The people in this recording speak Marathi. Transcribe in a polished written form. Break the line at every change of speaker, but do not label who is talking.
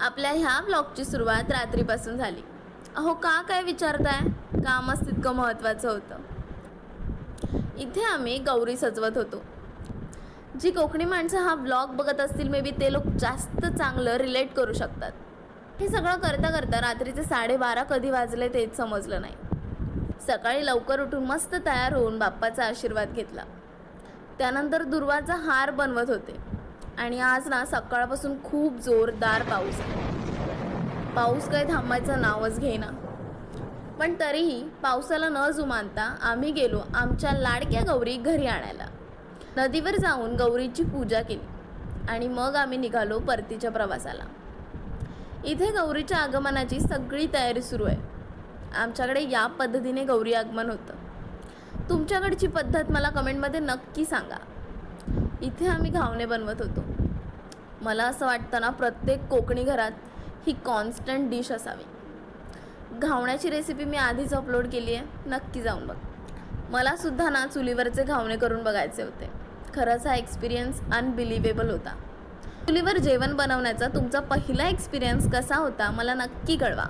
आपल्या ह्या ब्लॉगची सुरुवात रात्रीपासून झाली. अहो का काय विचारताय, कामच तितकं महत्त्वाचं होतं. इथे आम्ही गौरी सजवत होतो. जी कोकणी माणसं हा ब्लॉग बघत असतील मे बी ते लोक जास्त चांगलं रिलेट करू शकतात. हे सगळं करता करता रात्रीचे 12:30 कधी वाजले तेच समजलं नाही. सकाळी लवकर उठून मस्त तयार होऊन बाप्पाचा आशीर्वाद घेतला. त्यानंतर दुर्वाचा हार बनवत होते. आणि आज ना सकाळपासून खूप जोरदार पाऊस आहे. पाऊस काही थांबायचं नावच घेईना. पण तरीही पावसाला न जुमानता आम्ही गेलो आमच्या लाडक्या गौरी घरी आणायला. नदीवर जाऊन गौरीची पूजा केली आणि मग आम्ही निघालो परतीच्या प्रवासाला. इथे गौरीच्या आगमनाची सगळी तयारी सुरू आहे. आमच्याकडे या पद्धतीने गौरी आगमन होतं. तुमच्याकडची पद्धत मला कमेंटमध्ये नक्की सांगा. इथे आम्ही घावणे बनवत होतो. मला असं वाटतं ना प्रत्येक कोकणी घरात ही कॉन्स्टंट डिश असावी. घावण्याची रेसिपी मी आधीच अपलोड केली आहे, नक्की जाऊन बघ. मला सुद्धा ना चुलीवरचे घावणे करून बघायचे होते. खरंच हा एक्सपिरियन्स अनबिलिव्हेबल होता. चुलीवर जेवण बनवण्याचा तुमचा पहिला एक्सपिरियन्स कसा होता मला नक्की कळवा.